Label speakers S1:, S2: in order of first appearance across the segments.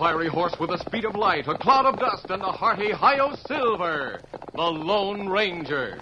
S1: fiery horse with the speed of light, a cloud of dust, and the hearty Hi-Yo Silver, the Lone Ranger.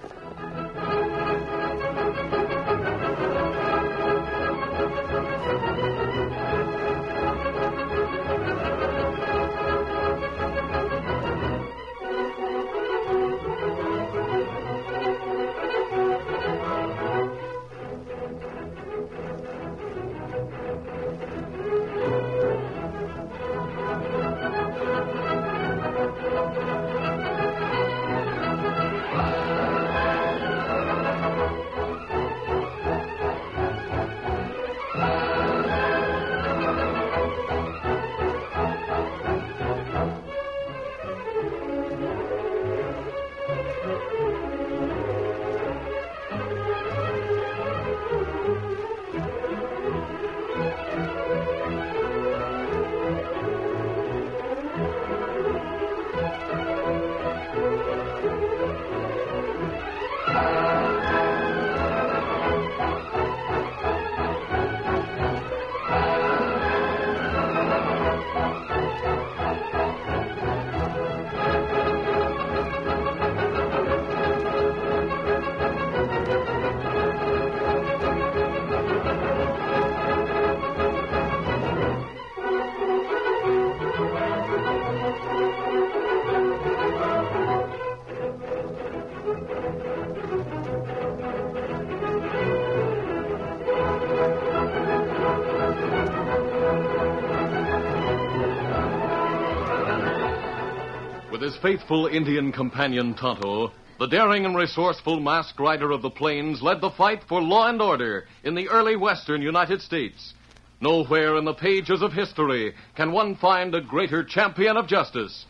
S1: With his faithful Indian companion Tonto, the daring and resourceful masked rider of the plains led the fight for law and order in the early western United States. Nowhere in the pages of history can one find a greater champion of justice.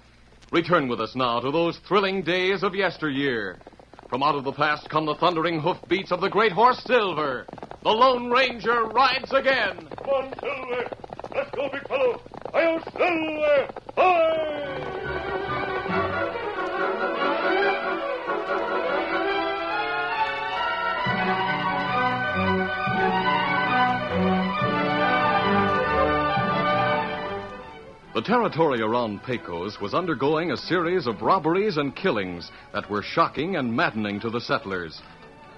S1: Return with us now to those thrilling days of yesteryear. From out of the past come the thundering hoofbeats of the great horse Silver. The Lone Ranger rides again.
S2: Come on, Silver. Let's go, big fellow. Hi-Yo Silver! Hi!
S1: The territory around Pecos was undergoing a series of robberies and killings that were shocking and maddening to the settlers.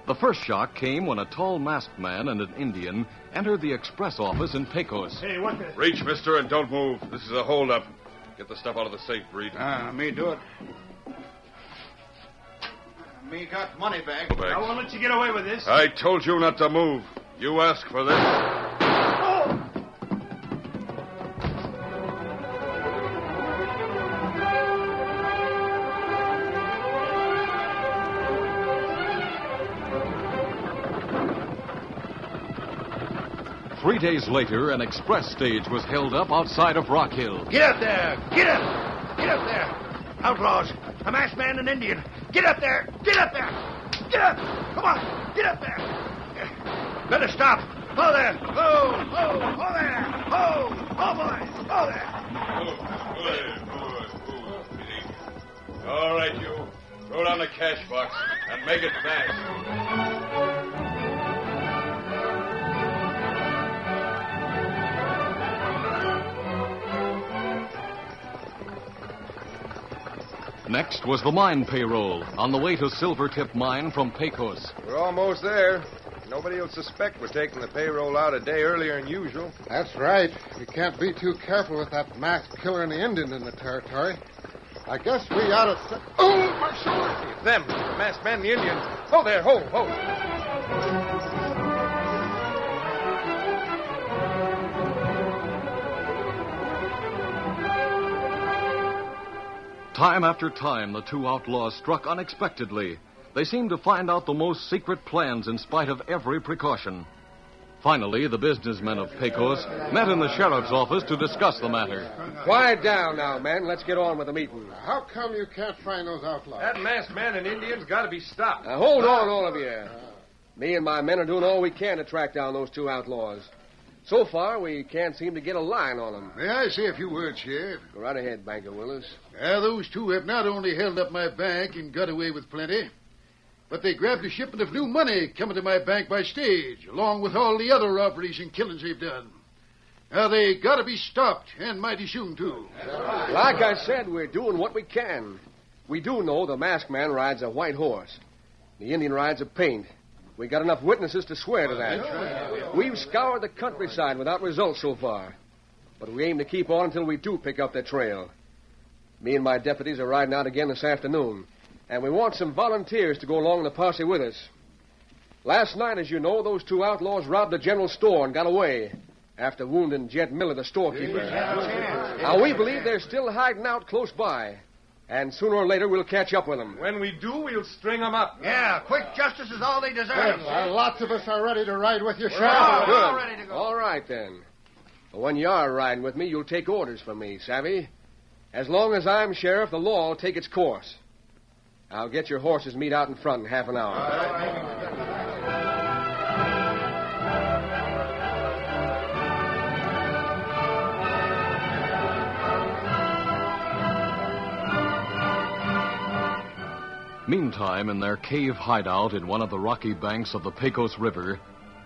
S1: The first shock came when a tall masked man and an Indian entered the express office in Pecos.
S2: Hey, what the...
S3: Reach, mister, and don't move. This is a holdup. Get the stuff out of the safe, Breed.
S4: Me do it. Me got money bag.
S3: Bags.
S2: I won't let you get away with this.
S3: I told you not to move. You asked for this.
S2: Oh!
S1: 3 days later, an express stage was held up outside of Rock Hill.
S4: Get up there! Get up! Get up there! Outlaws! A masked man and Indian! Get up there! Get up there! Get up! Come on! Get up there! Better stop! Ho there! Ho! Ho! Ho there! Ho! Ho, boys! Ho there!
S3: All right, you. Throw down the cash box and make it fast.
S1: Next was the mine payroll on the way to Silvertip Mine from Pecos.
S5: We're almost there. Nobody will suspect we're taking the payroll out a day earlier than usual.
S6: That's right. You can't be too careful with that masked killer and the Indian in the territory. I guess we ought to... Oh, my shoulder!
S5: Them, the masked man and the Indian. Oh, there, ho, ho.
S1: Time after time, the two outlaws struck unexpectedly. They seemed to find out the most secret plans in spite of every precaution. Finally, the businessmen of Pecos met in the sheriff's office to discuss the matter.
S7: Quiet down now, men. Let's get on with the meeting.
S6: How come you can't find those outlaws?
S5: That masked man and Indian's got to be stopped.
S7: Now, hold on, all of you. Me and my men are doing all we can to track down those two outlaws. So far, we can't seem to get a line on them.
S8: May I say a few words, Sheriff?
S7: Go right ahead, Banker Willis.
S8: Those two have not only held up my bank and got away with plenty, but they grabbed a shipment of new money coming to my bank by stage, along with all the other robberies and killings they've done. Now, they got to be stopped, and mighty soon, too.
S7: Like I said, we're doing what we can. We do know the masked man rides a white horse. The Indian rides a paint. We got enough witnesses to swear to that. We've scoured the countryside without results so far. But we aim to keep on until we do pick up the trail. Me and my deputies are riding out again this afternoon. And we want some volunteers to go along in the posse with us. Last night, as you know, those two outlaws robbed the general store and got away after wounding Jed Miller, the storekeeper. Now, we believe they're still hiding out close by. And sooner or later, we'll catch up with them.
S5: When we do, we'll string them up.
S4: Yeah, quick justice is all they deserve.
S6: Well, lots of us are ready to ride with you, Sheriff.
S4: We're all ready to go.
S7: All right, then. But when you are riding with me, you'll take orders from me, savvy? As long as I'm sheriff, the law will take its course. I'll get your horses meet out in front in half an hour.
S1: Meantime, in their cave hideout in one of the rocky banks of the Pecos River,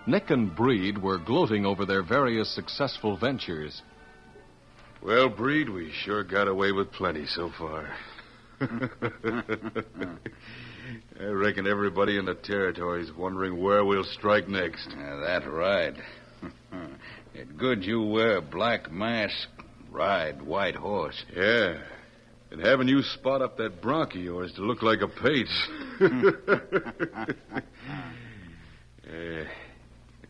S1: Nick and Breed were gloating over their various successful ventures.
S5: Well, Breed, we sure got away with plenty so far. I reckon everybody in the territory's wondering where we'll strike next.
S9: That's right. It's good you wear a black mask, ride white horse.
S5: Yeah. And having you spot up that bronc of yours to look like a pate.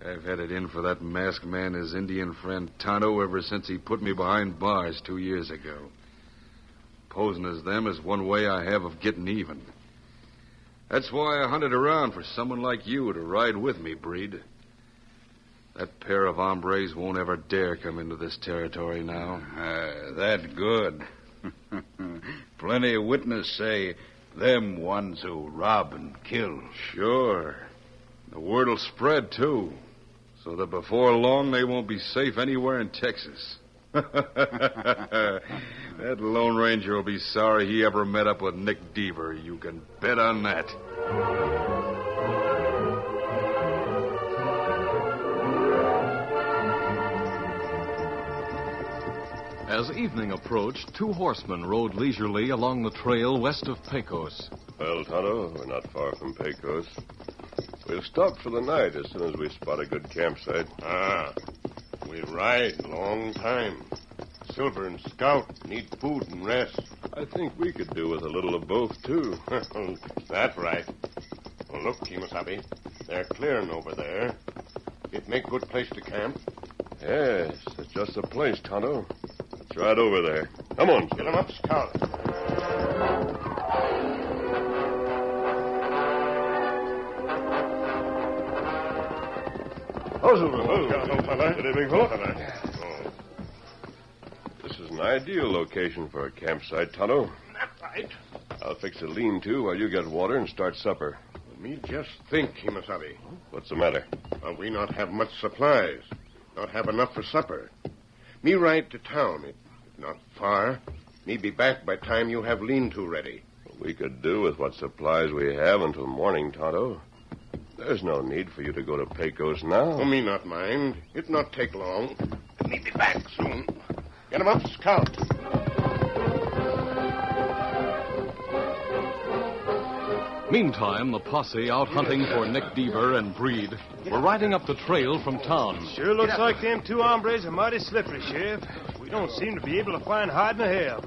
S5: I've had it in for that masked man, his Indian friend Tonto, ever since he put me behind bars 2 years ago. Posing as them is one way I have of getting even. That's why I hunted around for someone like you to ride with me, Breed. That pair of hombres won't ever dare come into this territory now.
S9: That's good. Plenty of witnesses say them ones who rob and kill.
S5: Sure. The word'll spread, too. So that before long they won't be safe anywhere in Texas. That Lone Ranger will be sorry he ever met up with Nick Deaver. You can bet on that.
S1: As evening approached, two horsemen rode leisurely along the trail west of Pecos.
S2: Well, Tonto, we're not far from Pecos. We'll stop for the night as soon as we spot a good campsite. We ride long time. Silver and Scout need food and rest. I think we could do with a little of both, too. That's right. Well, look, Kemosabe. They're clearing over there. It make good place to camp. Yes, it's just the place, Tonto. Let's ride over there. Come on, get 'em up, Scout. This is an ideal location for a campsite, Tonto.
S4: That's right.
S2: I'll fix a lean-to while you get water and start supper.
S4: Me just think, Kemosabe.
S2: What's the matter?
S4: We not have much supplies. Not have enough for supper. Me ride to town. It not far. Me be back by time you have lean-to ready.
S2: We could do with what supplies we have until morning, Tonto. There's no need for you to go to Pecos now.
S4: Oh, me not mind. It not take long. Me be back soon. Get 'em up, Scout.
S1: Meantime, the posse out hunting for Nick Deaver and Breed were riding up the trail from town.
S10: Sure looks like them two hombres are mighty slippery, Sheriff. We don't seem to be able to find hide nor hair.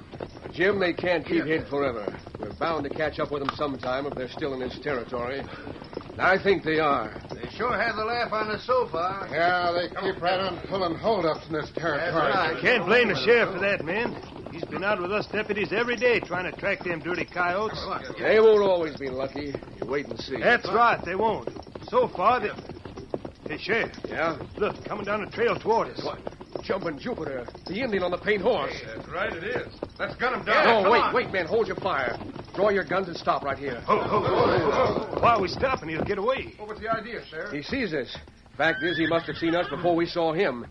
S7: Jim, they can't keep hid forever. We're bound to catch up with them sometime if they're still in this territory. I think they are.
S4: They sure have the laugh on us so far.
S6: Yeah, they keep right on pulling holdups in this territory.
S10: I can't blame the sheriff for that, man. He's been out with us deputies every day trying to track them dirty coyotes.
S7: They won't always be lucky. You wait and see.
S10: That's right, they won't. So far, they... Hey, Sheriff.
S7: Yeah?
S10: Look, coming down the trail toward us.
S7: What? Jumping Jupiter. The Indian on the paint horse.
S5: That's right, it is. Let's gun him down.
S7: No, wait, man. Hold your fire. Draw your guns and stop right here.
S10: Why are we stopping? He'll get away.
S4: What was the idea, Sheriff?
S7: He sees us. Fact is, he must have seen us before we saw him.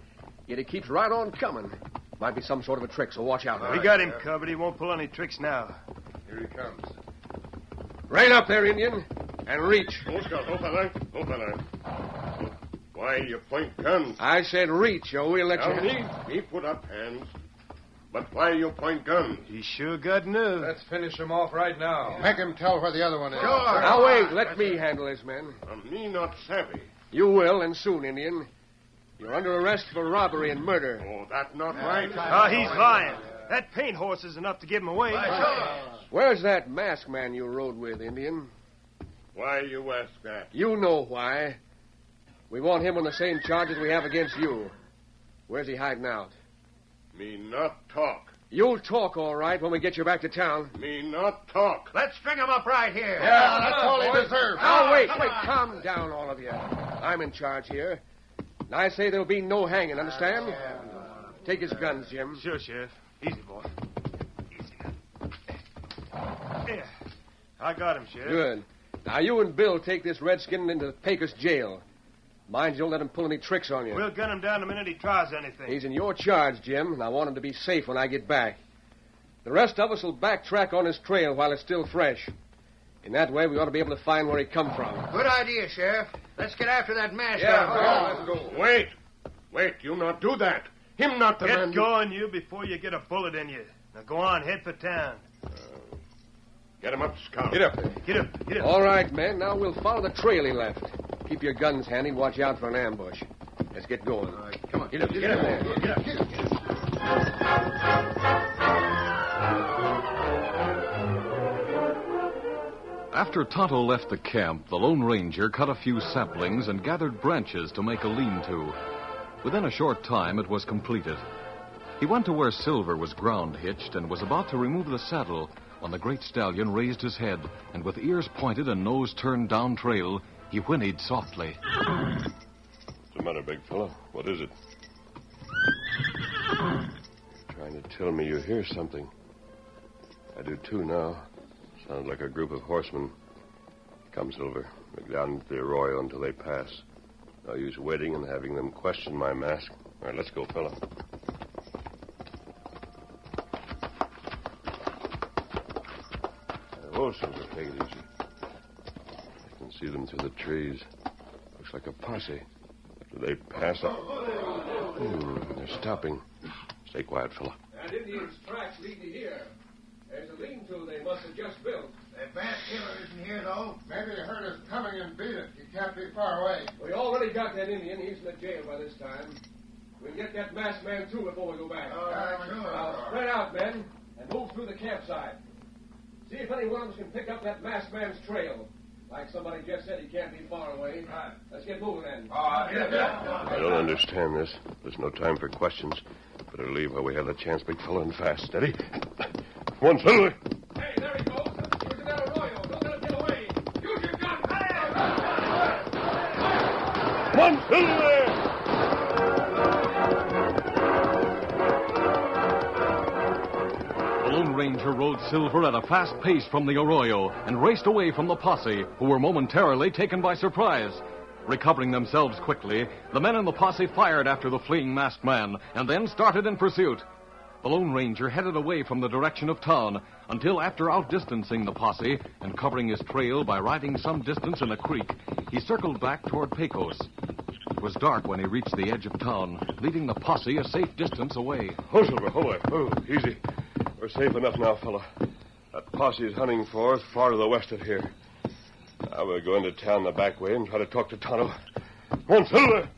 S7: Yet he keeps right on coming. Might be some sort of a trick, so watch out.
S10: We got him covered. He won't pull any tricks now.
S4: Here he comes.
S7: Right up there, Indian, and reach.
S2: Oh, Scout, oh, fella. Why you point guns?
S7: I said reach, or we'll let
S2: Now,
S7: you...
S2: me put up hands. But why you point guns?
S10: He sure got nerve.
S5: Let's finish him off right now.
S6: Make him tell where the other one is.
S7: Now, wait. Let me handle this, men.
S2: Me not savvy.
S7: You will, and soon, Indian. You're under arrest for robbery and murder.
S2: Oh, that not right.
S10: Oh, he's lying. That paint horse is enough to give him away.
S7: Where's that masked man you rode with, Indian?
S2: Why you ask that?
S7: You know why. We want him on the same charges we have against you. Where's he hiding out?
S2: Me not talk.
S7: You'll talk all right when we get you back to town.
S2: Me not talk.
S4: Let's string him up right here.
S6: Yeah, that's all he deserves.
S7: Now, wait. Calm down, all of you. I'm in charge here. And I say there'll be no hanging, understand? Take his guns, Jim.
S10: Sure, Sheriff. Easy, boy. Easy now. There. I got him, Sheriff.
S7: Good. Now, you and Bill take this redskin into Pecos jail. Mind you don't let him pull any tricks on you.
S10: We'll gun him down the minute he tries anything.
S7: He's in your charge, Jim, and I want him to be safe when I get back. The rest of us will backtrack on his trail while it's still fresh. In that way, we ought to be able to find where he come from.
S4: Good idea, Sheriff. Let's get after that masked guy.
S6: Let's go.
S2: Wait, you not do that. Him not the man.
S10: Get going, you, before you get a bullet in you. Now go on, head for town.
S2: Get him up, Scout.
S5: Get up there.
S10: Get up, get up.
S7: All right, men. Now we'll follow the trail he left. Keep your guns handy and watch out for an ambush. Let's get going. All right, come on. Get up there.
S10: Get up.
S1: After Tonto left the camp, the Lone Ranger cut a few saplings and gathered branches to make a lean-to. Within a short time, it was completed. He went to where Silver was ground hitched and was about to remove the saddle when the great stallion raised his head and, with ears pointed and nose turned down trail, he whinnied softly.
S2: What's the matter, big fella? What is it? Trying to tell me you hear something. I do, too, now. Sounds like a group of horsemen. Come, Silver. Look down at the arroyo until they pass. No use waiting and having them question my mask. All right, let's go, fella. Oh, Silver, take it easy. I can see them through the trees. Looks like a posse. After they pass up... they're stopping. Stay quiet, fella.
S7: That Indian's tracks lead to here. There's a lean-to they must have just built.
S4: That masked killer isn't here, though.
S6: Maybe he heard us coming and beat it. He can't be far away.
S7: We already got that Indian. He's in the jail by this time. We'll get that masked man, too, before we go back. Now, spread out, men, and move through the campsite. See if any one of us can pick up that masked man's trail. Like somebody just said, he can't be far away. Let's get moving, then.
S2: I don't understand this. There's no time for questions. Better leave while we have the chance, big fella, and fast. Steady. Come on, Silver.
S7: Hey, there he goes. He's in that arroyo. Don't let him get away. Use your gun.
S2: Come on, Silver!
S1: The Lone Ranger rode Silver at a fast pace from the arroyo and raced away from the posse, who were momentarily taken by surprise. Recovering themselves quickly, the men in the posse fired after the fleeing masked man and then started in pursuit. The Lone Ranger headed away from the direction of town until, after outdistancing the posse and covering his trail by riding some distance in a creek, he circled back toward Pecos. It was dark when he reached the edge of town, leaving the posse a safe distance away.
S2: Oh, Silver, hold on. Oh, easy. We're safe enough now, fella. That posse is hunting for us far to the west of here. Now we'll go into town the back way and try to talk to Tonto. Come on, Silver!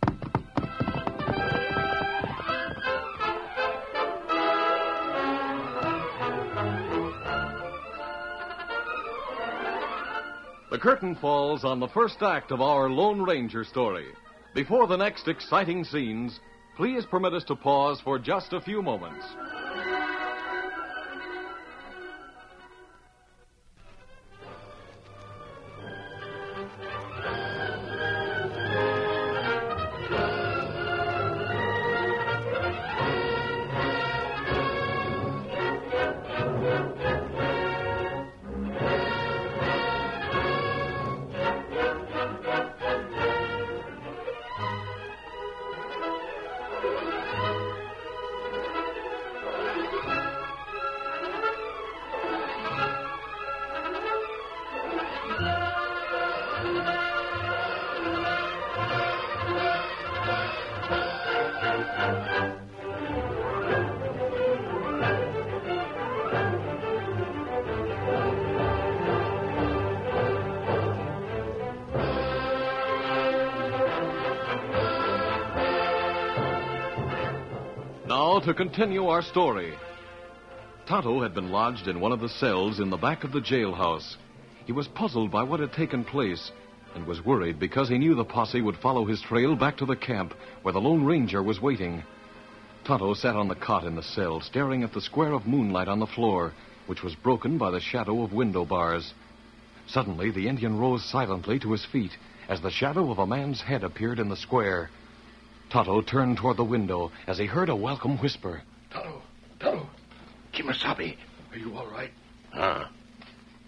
S1: The curtain falls on the first act of our Lone Ranger story. Before the next exciting scenes, please permit us to pause for just a few moments. Now, to continue our story. Tonto had been lodged in one of the cells in the back of the jailhouse. He was puzzled by what had taken place and was worried because he knew the posse would follow his trail back to the camp where the Lone Ranger was waiting. Tonto sat on the cot in the cell, staring at the square of moonlight on the floor, which was broken by the shadow of window bars. Suddenly, the Indian rose silently to his feet as the shadow of a man's head appeared in the square. Tonto turned toward the window as he heard a welcome whisper.
S2: Tonto. Kimasabi, are you all right?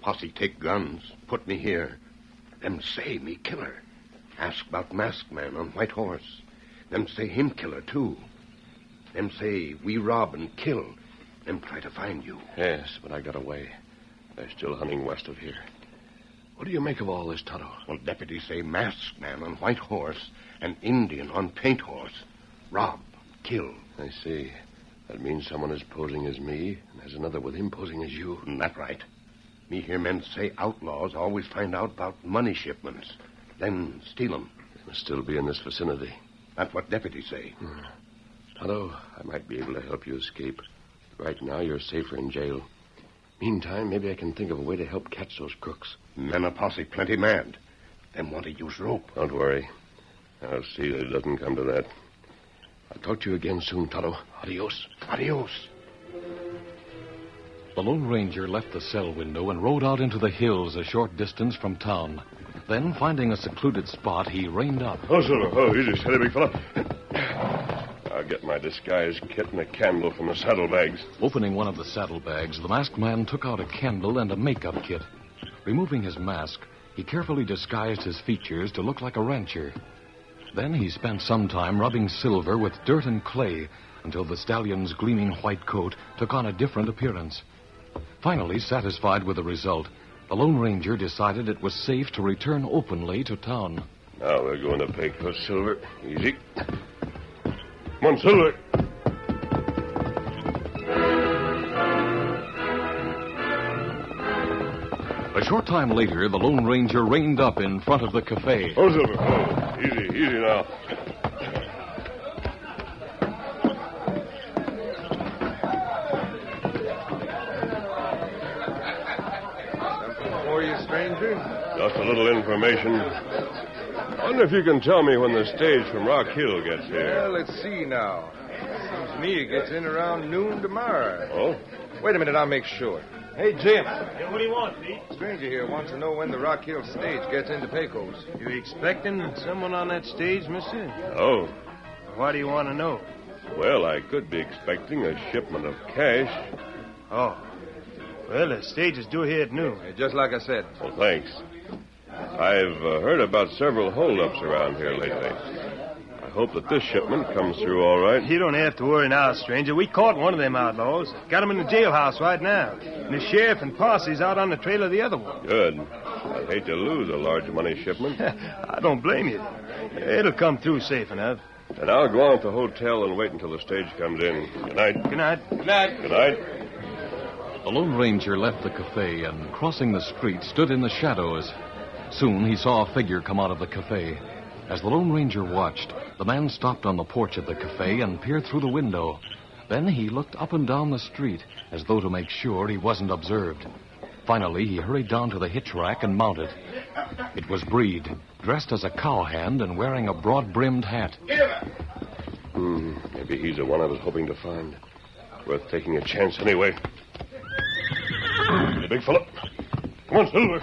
S2: Posse take guns. Put me here. Them say me killer. Ask about masked man on white horse. Them say him killer, too. Them say we rob and kill. Them try to find you.
S3: Yes, but I got away. They're still hunting west of here. What do you make of all this, Tonto?
S2: Well, deputies say masked man on white horse and Indian on paint horse. Rob, kill.
S3: I see. That means someone is posing as me, and there's another with him posing as you.
S2: That right. Me hear men say outlaws always find out about money shipments, then steal 'em.
S3: They must still be in this vicinity.
S2: That's what deputies say.
S3: Tonto, I might be able to help you escape. Right now, you're safer in jail. Meantime, maybe I can think of a way to help catch those crooks.
S2: Men a posse plenty mad. Them want to use rope.
S3: Don't worry. I'll see that it doesn't come to that. I'll talk to you again soon, Tonto. Adios.
S2: Adios.
S1: The Lone Ranger left the cell window and rode out into the hills a short distance from town. Then, finding a secluded spot, he reined up.
S3: Oh, Silver. Oh, easy, steady, big fella. I'll get my disguise kit and a candle from the saddlebags.
S1: Opening one of the saddlebags, the masked man took out a candle and a makeup kit. Removing his mask, he carefully disguised his features to look like a rancher. Then he spent some time rubbing Silver with dirt and clay until the stallion's gleaming white coat took on a different appearance. Finally, satisfied with the result, the Lone Ranger decided it was safe to return openly to town.
S3: Now we're going to Pecos, Silver. Easy. Come on, Silver.
S1: A short time later, the Lone Ranger reined up in front of the cafe.
S3: Oh, Silver. Oh, easy now.
S7: For you, stranger?
S3: Just a little information. I wonder if you can tell me when the stage from Rock Hill gets here.
S5: Well, let's see now. Seems to me it gets in around noon tomorrow.
S3: Oh?
S5: Wait a minute, I'll make sure. Hey, Jim.
S10: What do you want, Pete?
S5: Stranger here wants to know when the Rock Hill stage gets into Pecos.
S10: You expecting someone on that stage, mister?
S3: Oh.
S10: Why do you want to know?
S3: Well, I could be expecting a shipment of cash.
S10: Oh. Well, the stage is due here at noon.
S5: Just like I said.
S3: Well, thanks. I've heard about several holdups around here lately. I hope that this shipment comes through all right.
S10: You don't have to worry now, stranger. We caught one of them outlaws. Got him in the jailhouse right now. And the sheriff and posse's out on the trail of the other one.
S3: Good. I'd hate to lose a large money shipment.
S10: I don't blame you. It'll come through safe enough.
S3: And I'll go on at the hotel and wait until the stage comes in. Good night.
S10: Good night.
S3: Good night. Good night.
S1: The Lone Ranger left the cafe and, crossing the street, stood in the shadows. Soon he saw a figure come out of the cafe. As the Lone Ranger watched, the man stopped on the porch of the cafe and peered through the window. Then he looked up and down the street, as though to make sure he wasn't observed. Finally, he hurried down to the hitch rack and mounted. It was Breed, dressed as a cowhand and wearing a broad-brimmed hat.
S3: Maybe he's the one I was hoping to find. Worth taking a chance anyway. Hey, big fella. Come on, Silver.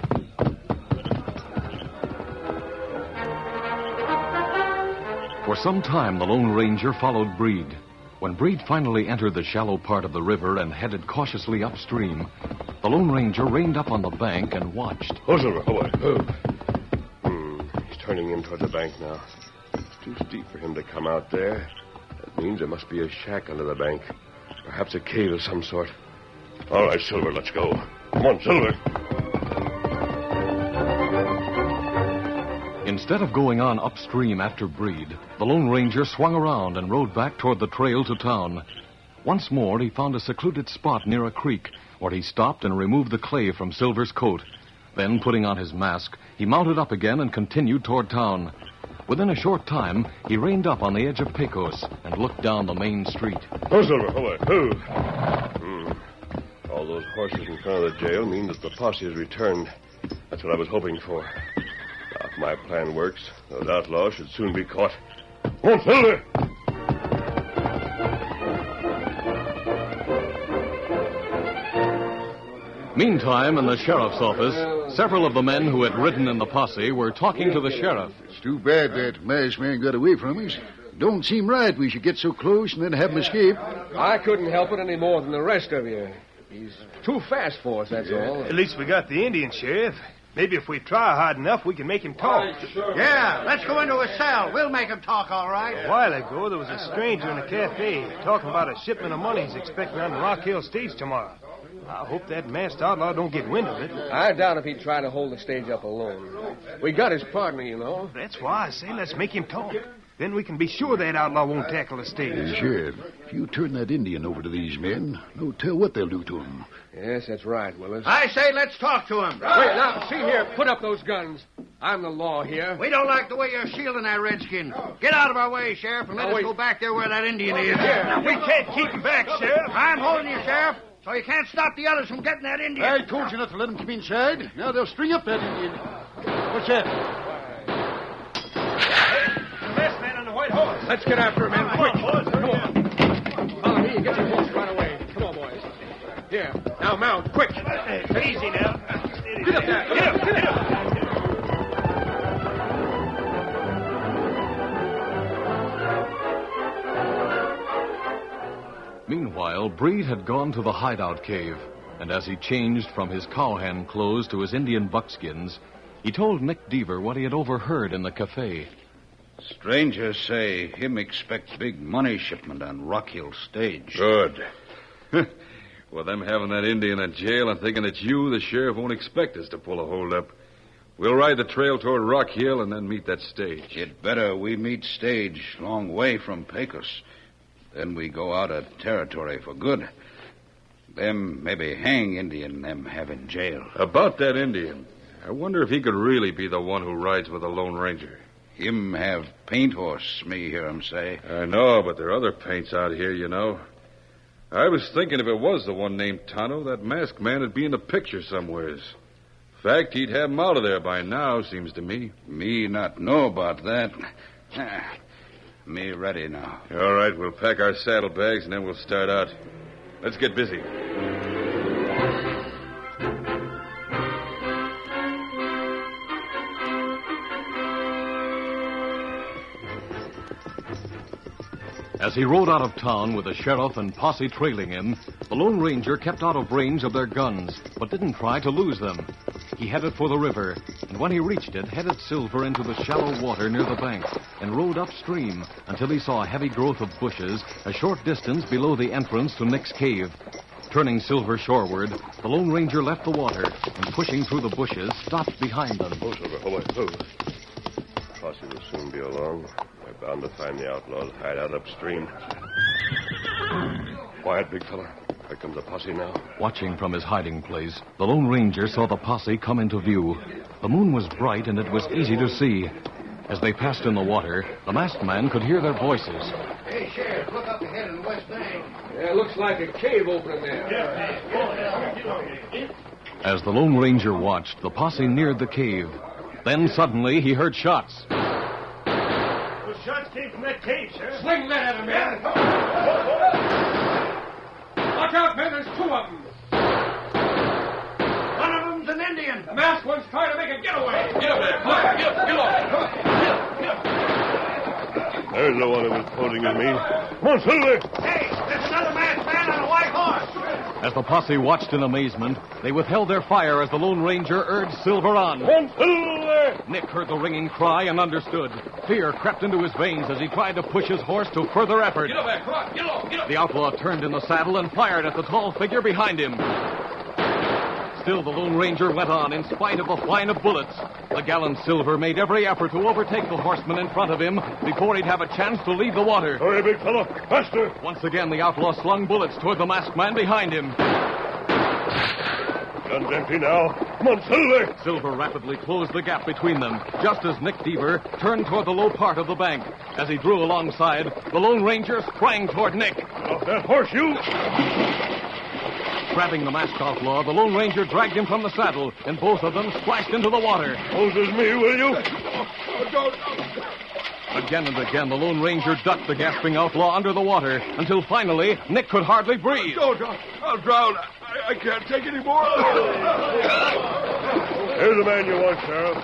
S1: For some time, the Lone Ranger followed Breed. When Breed finally entered the shallow part of the river and headed cautiously upstream, the Lone Ranger reined up on the bank and watched.
S3: Oh, Silver. He's turning in toward the bank now. It's too steep for him to come out there. That means there must be a shack under the bank. Perhaps a cave of some sort. All right, Silver, let's go. Come on, Silver.
S1: In Instead of going on upstream after Breed, the Lone Ranger swung around and rode back toward the trail to town. Once more, he found a secluded spot near a creek where he stopped and removed the clay from Silver's coat. Then, putting on his mask, he mounted up again and continued toward town. Within a short time, he reined up on the edge of Pecos and looked down the main street.
S3: Oh, Silver, hold on. All those horses in front of the jail mean that the posse has returned. That's what I was hoping for. Now, if my plan works, those outlaws should soon be caught. Come on, Silver!
S1: Meantime, in the sheriff's office, several of the men who had ridden in the posse were talking to the sheriff.
S8: It's too bad that masked man got away from us. Don't seem right we should get so close and then have him escape.
S7: I couldn't help it any more than the rest of you. He's too fast for us, that's all.
S10: At least we got the Indian, Sheriff. Maybe if we try hard enough, we can make him talk.
S4: Yeah, let's go into a cell. We'll make him talk, all right.
S10: A while ago, there was a stranger in a cafe talking about a shipment of money he's expecting on the Rock Hill stage tomorrow. I hope that masked outlaw don't get wind of it.
S7: I doubt if he'd try to hold the stage up alone. We got his partner, you know.
S10: That's why I say let's make him talk. Then we can be sure that outlaw won't tackle the stage.
S8: Sheriff, if you turn that Indian over to these men, no tell what they'll do to him.
S7: Yes, that's right, Willis.
S4: I say let's talk to him.
S7: Wait, now, see here. Put up those guns. I'm the law here.
S4: We don't like the way you're shielding that redskin. Get out of our way, Sheriff, and let us go back there where that Indian is.
S10: Now, we can't keep him back, Sheriff.
S4: I'm holding you, Sheriff, so you can't stop the others from getting that Indian.
S8: I told you not to let them come inside. Now they'll string up that Indian. What's that?
S7: Let's get after him, man. Quick. Come on. Follow me and get your horse right away. Come on, boys. Here. Now, mount. Quick.
S10: Easy now.
S7: Get up there. Get up.
S1: Meanwhile, Breed had gone to the hideout cave, and as he changed from his cowhand clothes to his Indian buckskins, he told Nick Deaver what he had overheard in the cafe.
S9: Strangers say him expect big money shipment on Rock Hill stage.
S5: Good. Well, them having that Indian in jail and thinking it's you, the sheriff won't expect us to pull a holdup. We'll ride the trail toward Rock Hill and then meet that stage.
S9: It better we meet stage long way from Pecos. Then we go out of territory for good. Them maybe hang Indian them have in jail.
S5: About that Indian, I wonder if he could really be the one who rides with the Lone Ranger.
S9: Him have paint horse, me hear him say.
S5: I know, but there are other paints out here, you know. I was thinking if it was the one named Tonto, that masked man would be in the picture somewheres. Fact, he'd have him out of there by now, seems to me.
S9: Me not know about that. Me ready now.
S5: All right, we'll pack our saddlebags and then we'll start out. Let's get busy.
S1: As he rode out of town with the sheriff and posse trailing him, the Lone Ranger kept out of range of their guns, but didn't try to lose them. He headed for the river, and when he reached it, headed Silver into the shallow water near the bank and rode upstream until he saw a heavy growth of bushes a short distance below the entrance to Nick's cave. Turning Silver shoreward, the Lone Ranger left the water and, pushing through the bushes, stopped behind them.
S3: Oh, Silver, hold on. Posse will soon be along. We're bound to find the outlaws' hideout upstream. Quiet, big fella. Here comes the posse now.
S1: Watching from his hiding place, the Lone Ranger saw the posse come into view. The moon was bright, and it was easy to see. As they passed in the water, the masked man could hear their voices.
S4: Hey, Sheriff, look up ahead in the west bank.
S7: Yeah, it looks like a cave opening there.
S1: As the Lone Ranger watched, the posse neared the cave. Then suddenly he heard shots.
S10: Those shots came from that cave, Sheriff.
S7: Sling that at him, man. Look out, men. There's two of them.
S4: One of them's an Indian.
S7: The masked one's trying to make a getaway.
S5: Get up there. Come on. Get up.
S7: Come on. Get up.
S3: There's no one who was posing as me. Come on, Silver.
S4: Hey, there's another masked man on a white horse.
S1: As the posse watched in amazement, they withheld their fire as the Lone Ranger urged Silver on.
S3: Come on, Silver.
S1: Nick heard the ringing cry and understood. Fear crept into his veins as he tried to push his horse to further effort.
S5: Get up there. Come on. Get up. Get up.
S1: The outlaw turned in the saddle and fired at the tall figure behind him. Still, the Lone Ranger went on in spite of the flying of bullets. The gallant Silver made every effort to overtake the horseman in front of him before he'd have a chance to leave the water.
S3: Hurry, big fellow. Faster.
S1: Once again, the outlaw slung bullets toward the masked man behind him.
S3: Gun's empty now. Come on, Silver.
S1: Silver rapidly closed the gap between them, just as Nick Deaver turned toward the low part of the bank. As he drew alongside, the Lone Ranger sprang toward Nick.
S3: Get off that horse, you.
S1: Grabbing the masked outlaw, the Lone Ranger dragged him from the saddle, and both of them splashed into the water.
S3: Hoses me, will you?
S1: Again and again, the Lone Ranger ducked the gasping outlaw under the water, until finally, Nick could hardly breathe.
S3: Don't. I'll drown. I can't take any more. Here's the man you want, Sheriff.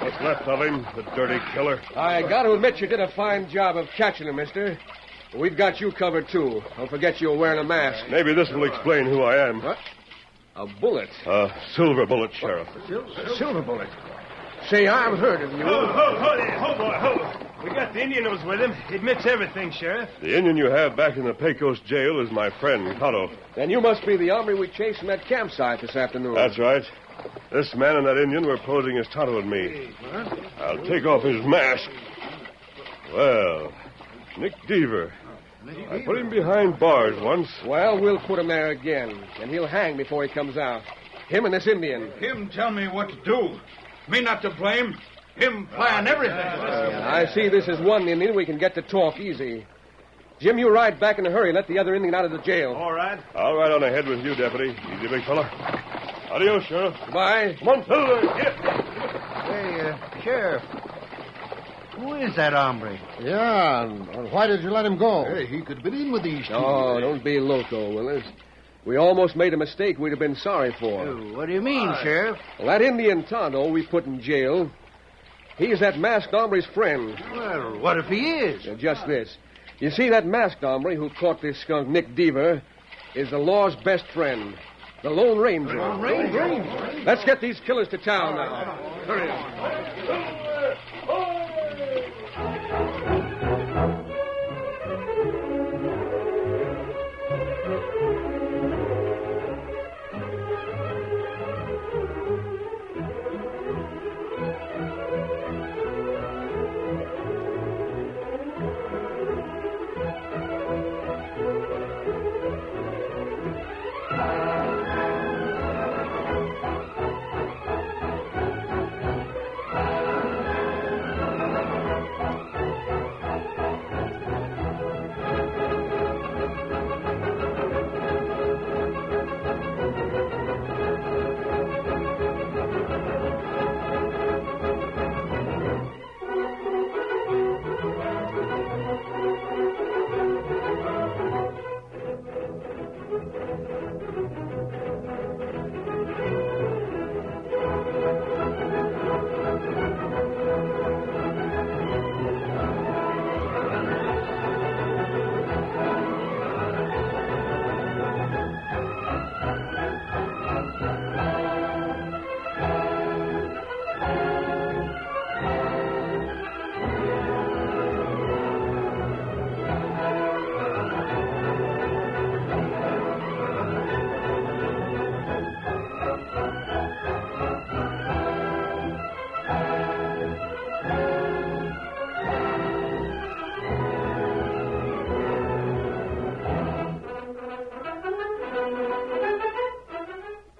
S3: What's left of him, the dirty killer.
S7: I got to admit you did a fine job of catching him, mister. We've got you covered, too. Don't forget you were wearing a mask.
S3: Maybe this will explain who I am.
S7: What? A bullet?
S3: A silver bullet, Sheriff.
S7: Silver bullet? Say, I've heard of you.
S10: Hold. We got the Indian who's with him. He admits everything, Sheriff.
S3: The Indian you have back in the Pecos jail is my friend, Tonto.
S7: Then you must be the hombre we chased from that campsite this afternoon.
S3: That's right. This man and that Indian were posing as Tonto and me. I'll take off his mask. Well, Nick Deaver. I put him behind bars once.
S7: Well, we'll put him there again, and he'll hang before he comes out. Him and this Indian.
S9: Him tell me what to do. Me not to blame. Him plan everything.
S7: I see this is one Indian we can get to talk easy. Jim, you ride back in a hurry and let the other Indian out of the jail.
S10: All right.
S3: I'll ride on ahead with you, Deputy. Easy, big fella. Adios, Sheriff.
S7: Goodbye.
S3: Come on, Silver. Get.
S4: Hey, Sheriff. Who is that hombre?
S6: Yeah, and why did you let him go?
S8: Hey, he could have been in with these two.
S7: Oh, don't be loco, Willis. We almost made a mistake we'd have been sorry for.
S4: Oh, what do you mean, Sheriff?
S7: Well, that Indian Tonto we put in jail, he's that masked hombre's friend.
S4: Well, what if he is?
S7: Just this. You see, that masked hombre who caught this skunk, Nick Deaver, is the law's best friend, the Lone Ranger.
S4: Lone Ranger?
S7: Let's get these killers to town now. Hurry.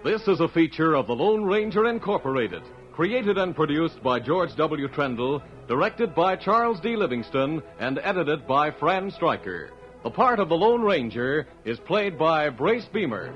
S1: This is a feature of the Lone Ranger Incorporated, created and produced by George W. Trendle, directed by Charles D. Livingston, and edited by Fran Stryker. The part of the Lone Ranger is played by Brace Beamer.